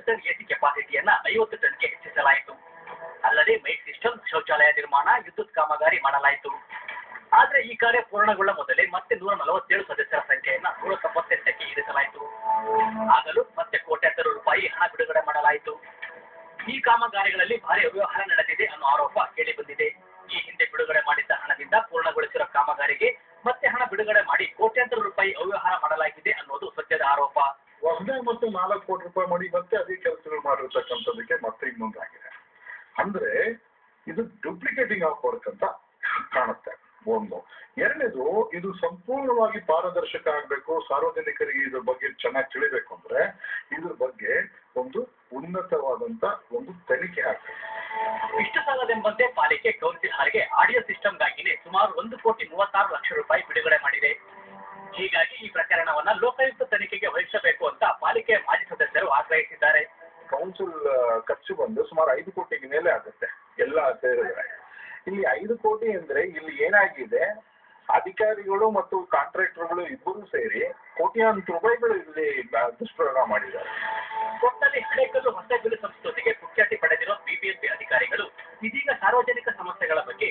Ton AC ಕೆಪಾಸಿಟಿಯನ್ನ 50 ಟನ್ಗೆ ಹೆಚ್ಚಿಸಲಾಯಿತು. ಅಲ್ಲದೆ mic system, ಶೌಚಾಲಯ ನಿರ್ಮಾಣ, ವಿದ್ಯುತ್ ಕಾಮಗಾರಿ ಮಾಡಲಾಯಿತು. ಆದರೆ ಈ ಕಾರ್ಯ ಪೂರ್ಣಗೊಳ್ಳ ಮೊದಲೇ ಮತ್ತೆ 147 ಸದಸ್ಯರ ಸಂಖ್ಯೆಯನ್ನ 198ಕ್ಕೆ ಇರಿಸಲಾಯಿತು. ಆಗಲೂ ಮತ್ತೆ ಕೋಟ್ಯಾಂತರ ರೂಪಾಯಿ ಹಣ ಬಿಡುಗಡೆ ಮಾಡಲಾಯಿತು. ಈ ಕಾಮಗಾರಿಗಳಲ್ಲಿ ಭಾರಿ ಅವ್ಯವಹಾರ ನಡೆದಿದೆ ಅನ್ನೋ ಆರೋಪ ಕೇಳಿಬಂದಿದೆ. ಈ ಹಿಂದೆ ಬಿಡುಗಡೆ ಮಾಡಿದ್ದ ಹಣದಿಂದ ಪೂರ್ಣಗೊಳಿಸಿರೋ ಕಾಮಗಾರಿಗೆ ಮತ್ತೆ ಹಣ ಬಿಡುಗಡೆ ಮಾಡಿ ಕೋಟ್ಯಾಂತರ ರೂಪಾಯಿ ಅವ್ಯವಹಾರ ಮಾಡಲಾಗಿದೆ ಅನ್ನೋದು ಸತ್ಯದ ಆರೋಪ. ಒಂದೇ ಮತ್ತು 4 ಕೋಟಿ ರೂಪಾಯಿ ಮಾಡಿ ಮತ್ತೆ ಅದೇ ಕೆಲಸಗಳು ಮಾಡಿರ್ತಕ್ಕಂಥದಕ್ಕೆ ಮತ್ತೆ ಇನ್ನೊಂದಾಗಿದೆ. ಅಂದ್ರೆ ಇದು ಡುಪ್ಲಿಕೇಟಿಂಗ್ ಆಫ್ ವರ್ಕ್ ಅಂತ ಕಾಣುತ್ತೆ. ಒಂದು. ಎರಡನೇದು, ಇದು ಸಂಪೂರ್ಣವಾಗಿ ಪಾರದರ್ಶಕ ಆಗಬೇಕು, ಸಾರ್ವಜನಿಕರಿಗೆ ಇದ್ರ ಬಗ್ಗೆ ಚೆನ್ನಾಗಿ ತಿಳಿಬೇಕು ಅಂದ್ರೆ ಇದ್ರ ಬಗ್ಗೆ ಒಂದು ಉನ್ನತವಾದಂತ ಒಂದು ತನಿಖೆ ಆಗ್ಬೇಕು. ಇಷ್ಟು ಸಾಲದೆಂಬಂತೆ ಪಾಲಿಕೆ ಕೌನ್ಸಿಲ್ ಹಾರಿಗೆ ಆಡಿಯೋ ಸಿಸ್ಟಮ್ಗಾಗಿನೇ ಸುಮಾರು 1,36 ಲಕ್ಷ ರೂಪಾಯಿ ಬಿಡುಗಡೆ ಮಾಡಿದೆ. ಹೀಗಾಗಿ ಈ ಪ್ರಕರಣವನ್ನ ಲೋಕಾಯುಕ್ತ ತನಿಖೆಗೆ ವಹಿಸಬೇಕು ಅಂತ ಪಾಲಿಕೆಯ ಮಾಜಿ ಸದಸ್ಯರು ಆಗ್ರಹಿಸಿದ್ದಾರೆ. ಕೌನ್ಸಿಲ್ ಖರ್ಚು ಬಂದು ಸುಮಾರು 5 ಕೋಟಿಗೆ ಮೇಲೆ ಆಗುತ್ತೆ ಎಲ್ಲ ಸೇರಿದ್ರೆ. ಇಲ್ಲಿ 5 ಕೋಟಿ ಅಂದ್ರೆ ಇಲ್ಲಿ ಏನಾಗಿದೆ, ಅಧಿಕಾರಿಗಳು ಮತ್ತು ಕಾಂಟ್ರಾಕ್ಟರ್ಗಳು ಇಬ್ಬರು ಸೇರಿ ಕೋಟ್ಯಾಂತರ ರೂಪಾಯಿಗಳು ಇಲ್ಲಿ ದುಷ್ಪ್ರಯೋಗ ಮಾಡಿದ್ದಾರೆ. ಒಟ್ಟಲ್ಲಿ ಹಳೆಕಲ್ಲು ಹೊಸಕಲ್ಲು ಸಂಸ್ಥೆಗೆ ಕುಖ್ಯಾತಿ ಪಡೆದಿರೋ ಬಿಬಿಎಂಪಿ ಅಧಿಕಾರಿಗಳು ಇದೀಗ ಸಾರ್ವಜನಿಕ ಸಮಸ್ಯೆಗಳ ಬಗ್ಗೆ